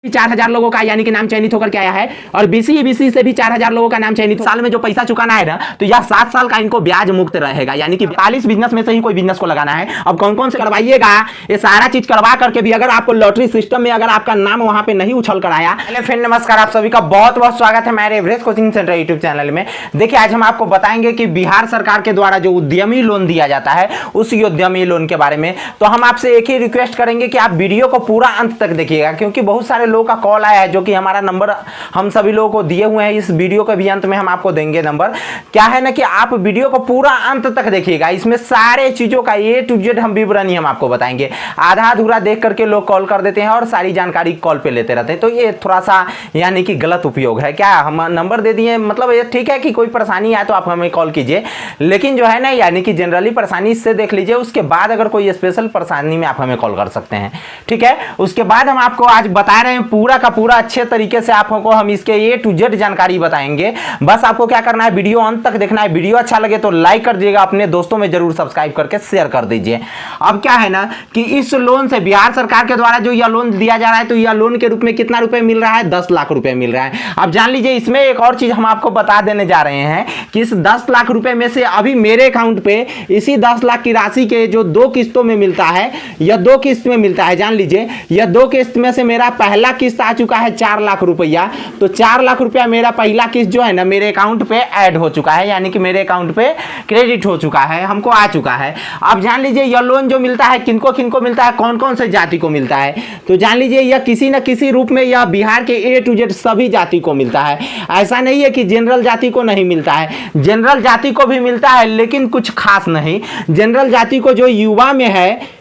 4,000 लोगों का यानी कि नाम चयनित होकर के आया है और बीसी ईबीसी से भी 4,000 लोगों का नाम चयनित। साल में जो पैसा चुकाना है ना तो यह 7 साल का इनको ब्याज मुक्त रहेगा, यानी कि 45 बिजनेस में से ही कोई बिजनेस को लगाना है। अब कौन कौन से करवाइएगा ये सारा चीज करवा करके भी अगर आपको लॉटरी सिस्टम में अगर आपका नाम वहां पे नहीं उछल कर आया। पहले फिर नमस्कार, आप सभी का बहुत बहुत स्वागत है मेरे Everest coaching centre YouTube channel में। देखिए आज हम आपको बताएंगे कि बिहार सरकार के द्वारा जो उद्यमी लोन दिया जाता है उस उद्यमी लोन के बारे में। तो हम आपसे एक ही रिक्वेस्ट करेंगे कि आप वीडियो को पूरा अंत तक देखिएगा, क्योंकि बहुत सारे लोगों का कॉल आया है जो कि हमारा नंबर हम सभी लोगों को दिए हुए हैं। इस वीडियो के भी अंत में हम आपको देंगे नंबर। क्या है ना कि आप वीडियो को पूरा अंत तक देखिएगा, इसमें सारे चीजों का A to Z हम विवरणी हम आपको बताएंगे। आधा अधूरा देख करके लोग कॉल कर देते हैं और सारी जानकारी कॉल पे लेते रहते हैं, तो ये थोड़ा सा यानी कि गलत उपयोग है। क्या हम नंबर दे दिए, मतलब ये ठीक है कि कोई परेशानी आए तो आप हमें कॉल कीजिए, लेकिन जो है ना यानी कि जनरली परेशानी इससे देख लीजिए, उसके बाद अगर कोई स्पेशल परेशानी में आप हमें कॉल कर सकते हैं, ठीक है। उसके बाद हम आपको आज बता रहे हैं पूरा का पूरा अच्छे तरीके से आपको हम इसके A to Z जानकारी बताएंगे। बस आपको क्या करना है, वीडियो अंत तक देखना है। वीडियो अच्छा लगे तो लाइक कर दीजिएगा, अपने दोस्तों में जरूर सब्सक्राइब करके शेयर कर दीजिए। अब क्या है ना कि इस लोन से बिहार सरकार के द्वारा जो यह लोन दिया जा रहा है तो यह लोन के रूप में कितना रुपए मिल रहा है, 10 लाख रुपए मिल रहा है। अब जान लीजिए इसमें एक और चीज हम आपको बता देने जा रहे हैं कि इस 10 लाख रुपए में से अभी मेरे अकाउंट पे इसी 10 लाख की राशि के जो 2 किस्तों में मिलता है, यह 2 किस्त में मिलता है। जान लीजिए यह 2 किस्त में से मेरा पहला किस्त आ चुका है 4 लाख रुपया, तो 4 लाख रुपया मेरा पहला किस्त जो है ना मेरे अकाउंट पे ऐड हो चुका है, यानी कि मेरे अकाउंट पे क्रेडिट हो चुका है, हमको आ चुका है। अब जान लीजिए यह लोन जो मिलता है किनको किनको मिलता है, कौन कौन से जाति को मिलता है, तो जान लीजिए यह किसी न किसी रूप में यह बिहार के A to Z सभी जाति को मिलता है। ऐसा नहीं है कि जनरल जाति को नहीं मिलता है, जनरल जाति को भी मिलता है, लेकिन कुछ खास नहीं। जनरल जाति को जो युवा में है,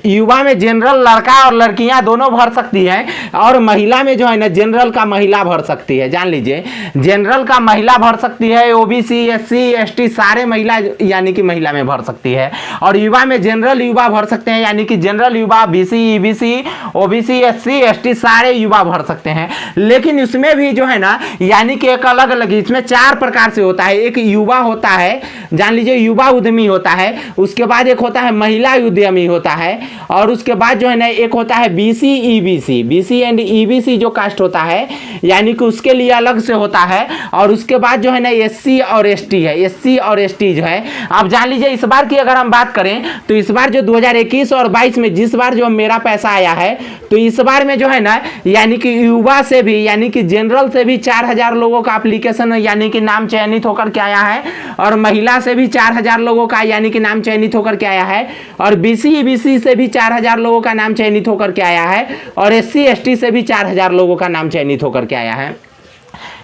युवा में जनरल लड़का और लड़कियां दोनों भर सकती हैं, और महिला में जो है ना जनरल का महिला भर सकती है। जान लीजिए जनरल का महिला भर सकती है, ओबीसी SC ST सारे महिला यानी कि महिला में भर सकती है, और युवा में जनरल युवा भर सकते हैं, यानी कि जनरल युवा BC EBC OBC SC ST सारे युवा भर सकते हैं। लेकिन इसमें भी जो है ना यानी कि एक अलग अलग इसमें 4 प्रकार से होता है। एक युवा होता है, जान लीजिए युवा उद्यमी होता है, उसके बाद एक होता है महिला उद्यमी होता है, और उसके बाद जो है ना एक होता है BC एंड EBC जो कास्ट होता है, यानी कि उसके लिए अलग से होता है, और उसके बाद जो है ना SC और ST है, SC और ST जो है। आप जान लीजिए इस बार की अगर हम बात करें तो इस बार जो 2021 और 22 में जिस बार जो मेरा पैसा आया है, तो इस बार में जो है ना यानी कि युवा से भी यानी कि जनरल से भी 4,000 लोगों का एप्लीकेशन यानी कि नाम चयनित होकर के आया है, और महिला से भी 4,000 लोगों का यानी कि नाम चयनित होकर के आया है, और BC EBC से भी 4,000 लोगों का नाम चयनित होकर के आया है, और SC ST से भी 4,000 लोगों का नाम चयनित होकर के आया है।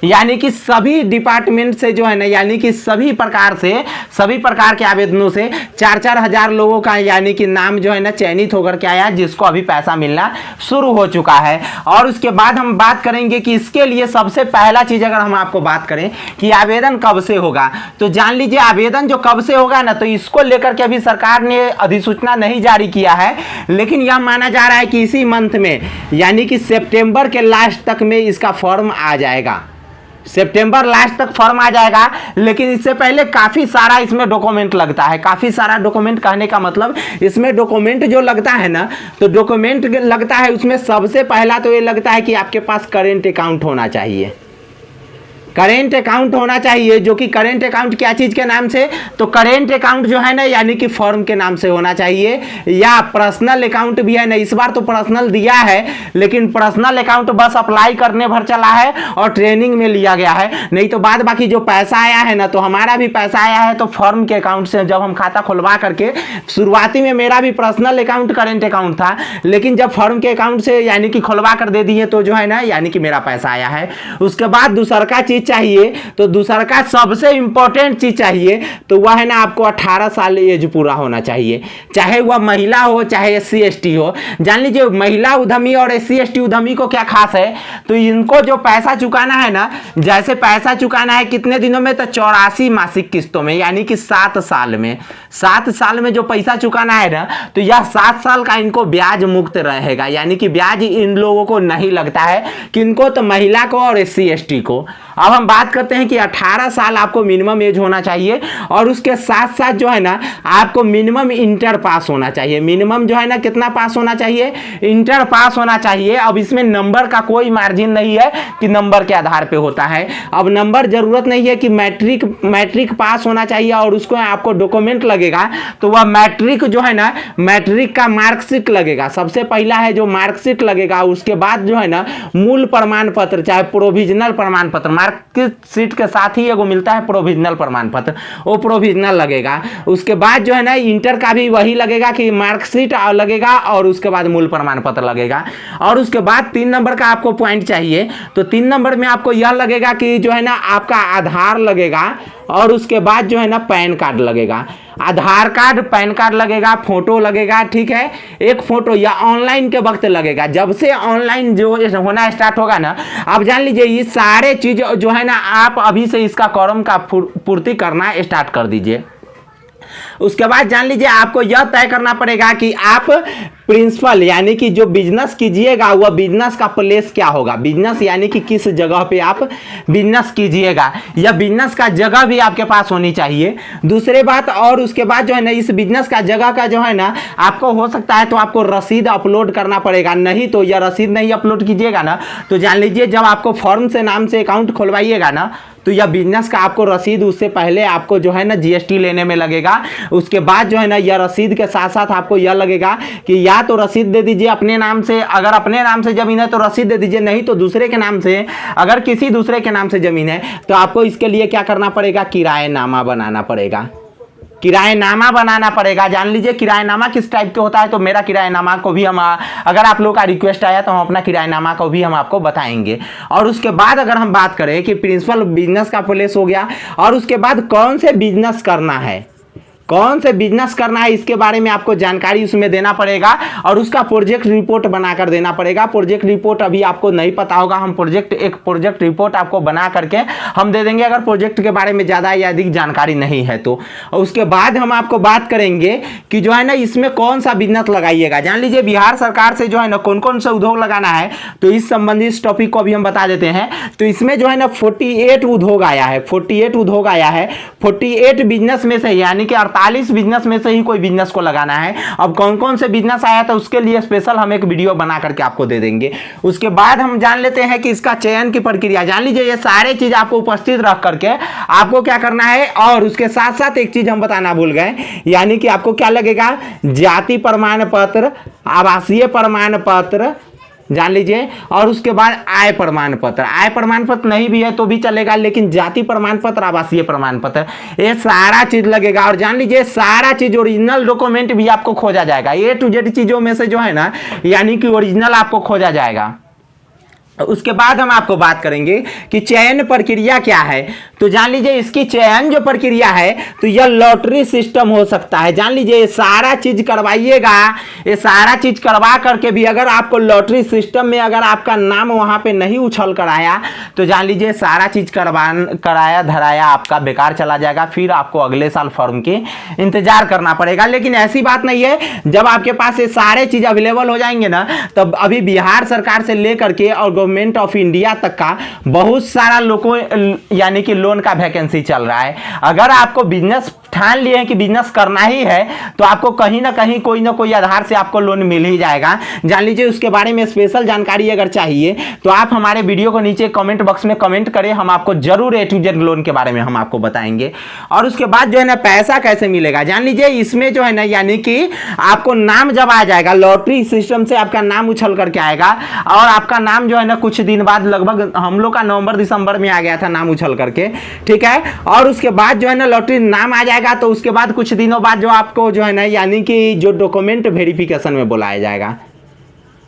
यानी कि सभी डिपार्टमेंट से जो है ना यानी कि सभी प्रकार के आवेदनों से 4-4 हजार लोगों का यानी कि नाम जो है ना चयनित होकर के आया, जिसको अभी पैसा मिलना शुरू हो चुका है। और उसके बाद हम बात करेंगे कि इसके लिए सबसे पहला चीज अगर हम आपको बात करें कि आवेदन कब से होगा, तो जान लीजिए आवेदन जो कब से होगा ना, तो इसको लेकर के अभी सरकार ने अधिसूचना नहीं जारी किया है, लेकिन यह माना जा रहा है कि इसी मंथ में यानी कि सितंबर के लास्ट तक में इसका फॉर्म आ जाएगा। सितंबर लास्ट तक फॉर्म आ जाएगा, लेकिन इससे पहले काफ़ी सारा इसमें डॉक्यूमेंट लगता है। काफ़ी सारा डॉक्यूमेंट कहने का मतलब इसमें डॉक्यूमेंट जो लगता है ना, तो डॉक्यूमेंट लगता है उसमें सबसे पहला तो ये लगता है कि आपके पास करेंट अकाउंट होना चाहिए। करेंट अकाउंट होना चाहिए, जो कि करेंट अकाउंट क्या चीज़ के नाम से, तो करेंट अकाउंट जो है ना यानी कि फर्म के नाम से होना चाहिए, या पर्सनल अकाउंट भी है ना। इस बार तो पर्सनल दिया है, लेकिन पर्सनल अकाउंट बस अप्लाई करने भर चला है और ट्रेनिंग में लिया गया है, नहीं तो बाद बाकी जो पैसा आया है ना, तो हमारा भी पैसा आया है तो फर्म के अकाउंट से। जब हम खाता खुलवा करके शुरुआती में मेरा भी पर्सनल अकाउंट करेंट अकाउंट था, लेकिन जब फर्म के अकाउंट से यानी कि खुलवा कर दे दिए तो जो है ना यानी कि मेरा पैसा आया है। उसके बाद दूसरा का चीज चाहिए, तो दूसरा का सबसे इंपॉर्टेंट चीज चाहिए, तो वह है ना आपको 18 साल एज पूरा होना चाहिए, चाहे वह महिला हो चाहे SC ST हो। जान लीजिए महिला उद्यमी और SC ST उद्यमी को क्या खास है, तो इनको जो पैसा चुकाना है ना, जैसे पैसा चुकाना है कितने दिनों में, तो 84 मासिक किस्तों में, यानी कि 7 साल में। 7 साल में जो पैसा चुकाना है ना, तो यह 7 साल का इनको ब्याज मुक्त रहेगा, यानी कि ब्याज इन लोगों को नहीं लगता है, किनको, तो महिला को और SC ST को। अब हम बात करते हैं कि 18 साल आपको मिनिमम एज होना चाहिए और उसके साथ साथ जो है ना आपको मिनिमम इंटर पास होना चाहिए। मिनिमम जो है ना कितना पास होना चाहिए, इंटर पास होना चाहिए। अब इसमें नंबर का कोई मार्जिन नहीं है कि नंबर के आधार पे होता है। अब नंबर जरूरत नहीं है कि मैट्रिक पास होना चाहिए और उसको आपको डॉक्यूमेंट लगेगा, तो वह मैट्रिक जो है ना मैट्रिक का मार्कशीट लगेगा। सबसे पहला है जो मार्कशीट लगेगा, उसके बाद जो है ना मूल प्रमाण पत्र चाहे प्रोविजनल प्रमाण पत्र, मार्कशीट के साथ ही एगो मिलता है प्रोविजनल प्रमाण पत्र, वो प्रोविजनल लगेगा। उसके बाद जो है ना इंटर का भी वही लगेगा कि मार्कशीट लगेगा और उसके बाद मूल प्रमाण पत्र लगेगा। और उसके बाद 3 नंबर का आपको पॉइंट चाहिए, तो 3 नंबर में आपको यह लगेगा कि जो है ना आपका आधार लगेगा और उसके बाद जो है ना पैन कार्ड लगेगा। आधार कार्ड, पैन कार्ड लगेगा, फोटो लगेगा, ठीक है। एक फोटो या ऑनलाइन के वक्त लगेगा। जब से ऑनलाइन जो होना स्टार्ट होगा ना, आप जान लीजिए ये सारे चीज जो है ना आप अभी से इसका कॉरम का पूर्ति करना स्टार्ट कर दीजिए। उसके बाद जान लीजिए आपको यह तय करना पड़ेगा कि आप प्रिंसिपल यानी कि जो बिजनेस कीजिएगा वह बिजनेस का प्लेस क्या होगा, बिजनेस यानी कि किस जगह पे आप बिजनेस कीजिएगा, यह बिजनेस का जगह भी आपके पास होनी चाहिए। दूसरी बात, और उसके बाद जो है ना इस बिजनेस का जगह का जो है ना आपको हो सकता है तो आपको रसीद अपलोड करना पड़ेगा, नहीं तो यह रसीद नहीं अपलोड कीजिएगा ना तो जान लीजिए जब आपको फॉर्म से नाम से अकाउंट खुलवाइएगा ना तो यह बिजनेस का आपको रसीद उससे पहले आपको जो है ना जीएसटी लेने में लगेगा। उसके बाद जो है ना यह रसीद के साथ साथ आपको यह लगेगा कि या तो रसीद दे दीजिए अपने नाम से, अगर अपने नाम से जमीन है तो रसीद दे दीजिए, नहीं तो दूसरे के नाम से, अगर किसी दूसरे के नाम से जमीन है तो आपको इसके लिए क्या करना पड़ेगा, किराएनामा बनाना पड़ेगा। किराएनामा बनाना पड़ेगा। जान लीजिए किराएनामा किस टाइप के होता है, तो मेरा किराएनामा को भी हम अगर आप लोग का रिक्वेस्ट आया तो हम अपना किराएनामा को भी हम आपको बताएंगे। और उसके बाद अगर हम बात करें कि प्रिंसिपल बिजनेस का प्लेस हो गया और उसके बाद कौन से बिजनेस करना है, कौन से बिजनेस करना है इसके बारे में आपको जानकारी उसमें देना पड़ेगा और उसका प्रोजेक्ट रिपोर्ट बनाकर देना पड़ेगा। प्रोजेक्ट रिपोर्ट अभी आपको नहीं पता होगा, हम एक प्रोजेक्ट रिपोर्ट आपको बना करके हम दे देंगे अगर प्रोजेक्ट के बारे में ज़्यादा या अधिक जानकारी नहीं है तो। उसके बाद हम आपको बात करेंगे कि जो है ना इसमें कौन सा बिजनेस लगाइएगा। जान लीजिए बिहार सरकार से जो है ना कौन कौन सा उद्योग लगाना है, तो इस संबंधी इस टॉपिक को अभी हम बता देते हैं। तो इसमें जो है ना 48 उद्योग आया है, 48 उद्योग आया है। 48 बिजनेस में से यानी कि 48 बिजनेस में से ही कोई बिजनेस को लगाना है। अब कौन कौन से बिजनेस आया था उसके लिए स्पेशल हम एक वीडियो बना करके आपको दे देंगे। उसके बाद हम जान लेते हैं कि इसका चयन की प्रक्रिया। जान लीजिए ये सारे चीज आपको उपस्थित रख करके आपको क्या करना है, और उसके साथ साथ एक चीज हम बताना भूल गए, यानी कि आपको क्या लगेगा, जाति प्रमाण पत्र, आवासीय प्रमाण पत्र, जान लीजिए, और उसके बाद आय प्रमाण पत्र। आय प्रमाण पत्र नहीं भी है तो भी चलेगा, लेकिन जाति प्रमाण पत्र, आवासीय प्रमाण पत्र, ये सारा चीज लगेगा। और जान लीजिए सारा चीज ओरिजिनल डॉक्यूमेंट भी आपको खोजा जाएगा। ए टू जेड चीजों में से जो है ना यानी कि ओरिजिनल आपको खोजा जाएगा। उसके बाद हम आपको बात करेंगे कि चयन प्रक्रिया क्या है। तो जान लीजिए इसकी चयन जो प्रक्रिया है तो यह लॉटरी सिस्टम हो सकता है। जान लीजिए ये सारा चीज करवाइएगा, ये सारा चीज करवा करके भी अगर आपको लॉटरी सिस्टम में अगर आपका नाम वहां पे नहीं उछल कर आया तो जान लीजिए सारा चीज कराया धराया आपका बेकार चला जाएगा, फिर आपको अगले साल फॉर्म के इंतजार करना पड़ेगा। लेकिन ऐसी बात नहीं है, जब आपके पास ये सारे चीज अवेलेबल हो जाएंगे ना तब अभी बिहार सरकार से लेकर के और गवर्नमेंट ऑफ इंडिया तक का बहुत सारा लोगों यानी कि लोन का वैकेंसी चल रहा है। अगर आपको बिजनेस ठान लिए हैं कि बिजनेस करना ही है तो आपको कहीं ना कहीं कोई ना कोई आधार से आपको लोन मिल ही जाएगा। जान लीजिए उसके बारे में स्पेशल जानकारी अगर चाहिए तो आप हमारे वीडियो को नीचे कमेंट बॉक्स में कमेंट करें, हम आपको जरूर ए टू जेड लोन के बारे में हम आपको बताएंगे। और उसके बाद जो है ना पैसा कैसे मिलेगा, जान लीजिए इसमें जो है ना यानी कि आपको नाम जब आ जाएगा, लॉटरी सिस्टम से आपका नाम उछल करके आएगा और आपका नाम जो है ना कुछ दिन बाद, लगभग हम लोग का नवंबर दिसंबर में आ गया था नाम उछल करके, ठीक है। और उसके बाद जो है ना लॉटरी नाम आ जाएगा तो उसके बाद कुछ दिनों बाद जो आपको जो है ना यानी कि जो डॉक्यूमेंट वेरिफिकेशन में बुलाया जाएगा।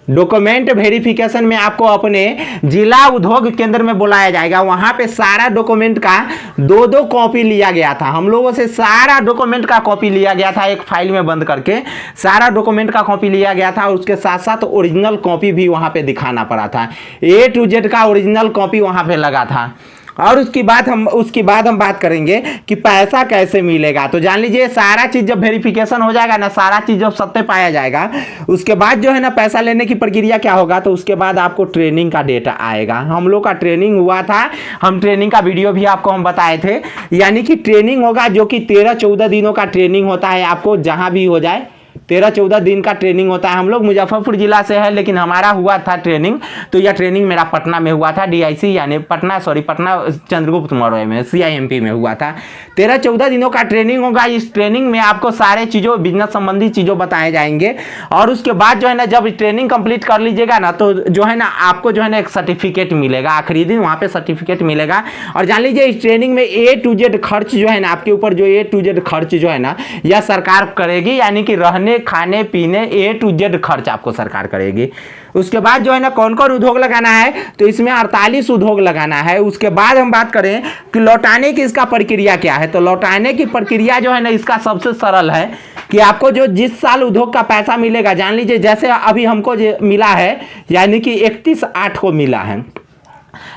डॉक्यूमेंट वेरिफिकेशन में आपको अपने जिला उद्योग केंद्र में बुलाया जाएगा। वहां पे सारा डॉक्यूमेंट का 2-2 कॉपी लिया गया था, हम लोगों से सारा डॉक्यूमेंट का कॉपी लिया गया था, एक फाइल में बंद करके सारा डॉक्यूमेंट का कॉपी लिया गया था। उसके साथ साथ ओरिजिनल कॉपी भी वहां पे दिखाना पड़ा था, ए टू जेड का ओरिजिनल कॉपी वहां पे लगा था। और उसके बाद हम बात करेंगे कि पैसा कैसे मिलेगा। तो जान लीजिए सारा चीज जब वेरिफिकेशन हो जाएगा ना, सारा चीज जब सत्य पाया जाएगा, उसके बाद जो है ना पैसा लेने की प्रक्रिया क्या होगा, तो उसके बाद आपको ट्रेनिंग का डेटा आएगा। हम लोग का ट्रेनिंग हुआ था, हम ट्रेनिंग का वीडियो भी आपको हम बताए थे। यानी कि ट्रेनिंग होगा जो कि 13-14 दिनों का ट्रेनिंग होता है, आपको जहां भी हो जाए 13-14 दिन का ट्रेनिंग होता है। हम लोग मुजफ्फरपुर जिला से है, लेकिन हमारा हुआ था ट्रेनिंग, तो यह ट्रेनिंग मेरा पटना में हुआ था, DIC यानी पटना चंद्रगुप्त मौर्य में, CIMP में हुआ था। 13-14 दिनों का ट्रेनिंग होगा। इस ट्रेनिंग में आपको सारे चीज़ों, बिजनेस संबंधी चीज़ों बताए जाएंगे। और उसके बाद जो है ना, जब ट्रेनिंग कंप्लीट कर लीजिएगा ना, तो जो है ना आपको जो है ना एक सर्टिफिकेट मिलेगा, आखिरी दिन वहाँ पे सर्टिफिकेट मिलेगा। और जान लीजिए इस ट्रेनिंग में A to Z खर्च जो है ना, आपके ऊपर जो A to Z खर्च जो है ना, यह सरकार करेगी। यानी कि रहने, खाने पीने A to Z खर्च आपको सरकार करेगी। उसके बाद जो है ना कौन कौन उद्योग लगाना है, तो इसमें 48 उद्योग लगाना है। उसके बाद हम बात करें कि लौटाने की इसका प्रक्रिया क्या है, तो लौटाने की प्रक्रिया जो है ना इसका सबसे सरल है कि आपको जो जिस साल उद्योग का पैसा मिलेगा, जान लीजिए जैसे अभी हमको जो मिला है, यानी कि 31/8 को मिला है।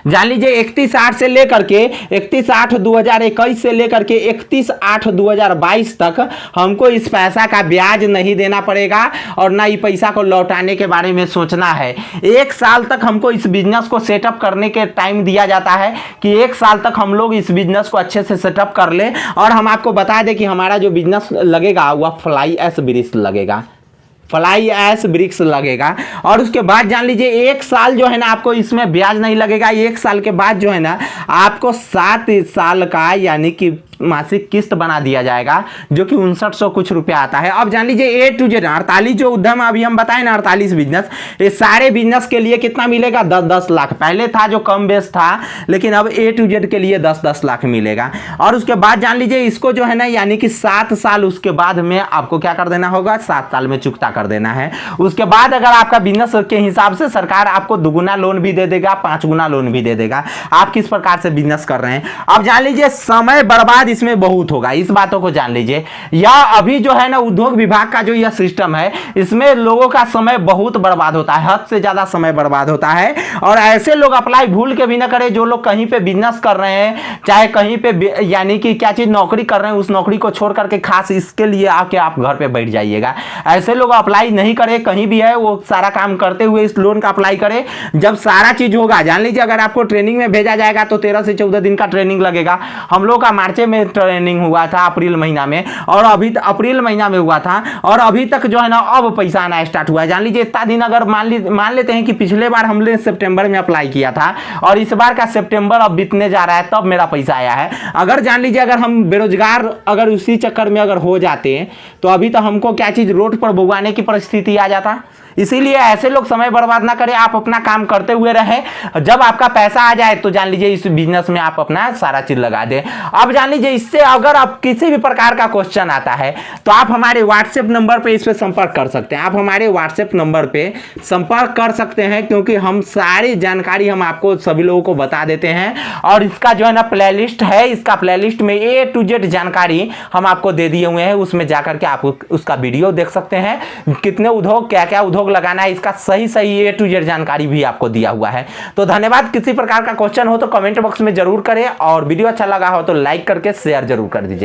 जान लीजिए 31/8 से लेकर के 31/8/2021 से लेकर के 31/8/2022 तक हमको इस पैसा का ब्याज नहीं देना पड़ेगा और ना ही पैसा को लौटाने के बारे में सोचना है। 1 साल तक हमको इस बिजनेस को सेटअप करने के टाइम दिया जाता है कि 1 साल तक हम लोग इस बिजनेस को अच्छे से सेटअप कर लें। और हम आपको बता दें कि हमारा जो बिजनेस लगेगा वह फ्लाई ऐश ब्रिक्स लगेगा, फ्लाई ऐश ब्रिक्स लगेगा। और उसके बाद जान लीजिए 1 साल जो है ना आपको इसमें ब्याज नहीं लगेगा। 1 साल के बाद जो है ना आपको 7 साल का यानी कि मासिक किस्त बना दिया जाएगा, जो कि 5900 कुछ रुपया आता है। अब जान लीजिए A to Z 48 जो उद्यम अभी हम बताए ना, 48 बिजनेस, ये सारे बिजनेस के लिए कितना मिलेगा, 10-10 लाख। पहले था जो कम बेस था, लेकिन अब A to Z के लिए 10-10 लाख मिलेगा। और उसके बाद जान लीजिए इसको जो है ना, यानी कि 7 साल उसके बाद में आपको क्या कर देना होगा, 7 साल में चुकता कर देना है। उसके बाद अगर आपका बिजनेस के हिसाब से सरकार आपको 2 गुना लोन भी दे देगा, 5 गुना लोन भी दे देगा, आप किस प्रकार से बिजनेस कर रहे हैं। अब जान लीजिए समय बर्बाद इसमें बहुत होगा, इस बातों को जान लीजिए। या अभी जो है ना उद्योग विभाग का जो यह सिस्टम है, इसमें लोगों का समय बहुत बर्बाद होता है, हद से ज्यादा समय बर्बाद होता है। और ऐसे लोग अप्लाई भूल के भी ना करें जो लोग कहीं पे बिजनेस कर रहे हैं, चाहे कहीं पे यानी कि क्या चीज नौकरी कर रहे हैं, उस नौकरी को छोड़ करके खास इसके लिए आके आप घर पे बैठ जाइएगा। ऐसे लोग अप्लाई नहीं करें, कहीं भी है वो सारा काम करते हुए इस लोन का अप्लाई करें। जब सारा चीज होगा, जान लीजिए अगर आपको ट्रेनिंग में भेजा जाएगा तो 13 से 14 दिन का ट्रेनिंग लगेगा। हम लोग का मार्च में ट्रेनिंग हुआ था, अप्रैल महीना में, और अभी अप्रैल महीना में हुआ था, और अभी तक जो है ना अब पैसा आना स्टार्ट हुआ है। जान लीजिए इतना दिन अगर मान लेते हैं कि पिछले बार हमने सितंबर में अप्लाई किया था और इस बार का सितंबर अब बीतने जा रहा है, तब मेरा पैसा आया है। अगर जान लीजिए अगर हम बेरोजगार अगर उसी चक्कर में अगर हो जाते हैं तो अभी तो हमको क्या चीज रोड पर भुगवाने की परिस्थिति आ जाता। इसीलिए ऐसे लोग समय बर्बाद ना करें, आप अपना काम करते हुए रहें। जब आपका पैसा आ जाए तो जान लीजिए इस बिजनेस में आप अपना सारा चीज लगा दें। अब जान लीजिए इससे अगर आप किसी भी प्रकार का क्वेश्चन आता है तो आप हमारे व्हाट्सएप नंबर पे इस पे संपर्क कर सकते हैं। आप हमारे व्हाट्सएप नंबर पे संपर्क कर सकते हैं, क्योंकि हम सारी जानकारी हम आपको सभी लोगों को बता देते हैं। और इसका जो है ना प्लेलिस्ट है, इसका प्लेलिस्ट में A to Z जानकारी हम आपको दे दिए हुए हैं, उसमें जाकर के आप उसका वीडियो देख सकते हैं। कितने उद्योग, क्या क्या उद्योग लगाना है, इसका सही A to Z जानकारी भी आपको दिया हुआ है। तो धन्यवाद। किसी प्रकार का क्वेश्चन हो तो कमेंट बॉक्स में जरूर करें, और वीडियो अच्छा लगा हो तो लाइक करके शेयर जरूर कर दीजिएगा।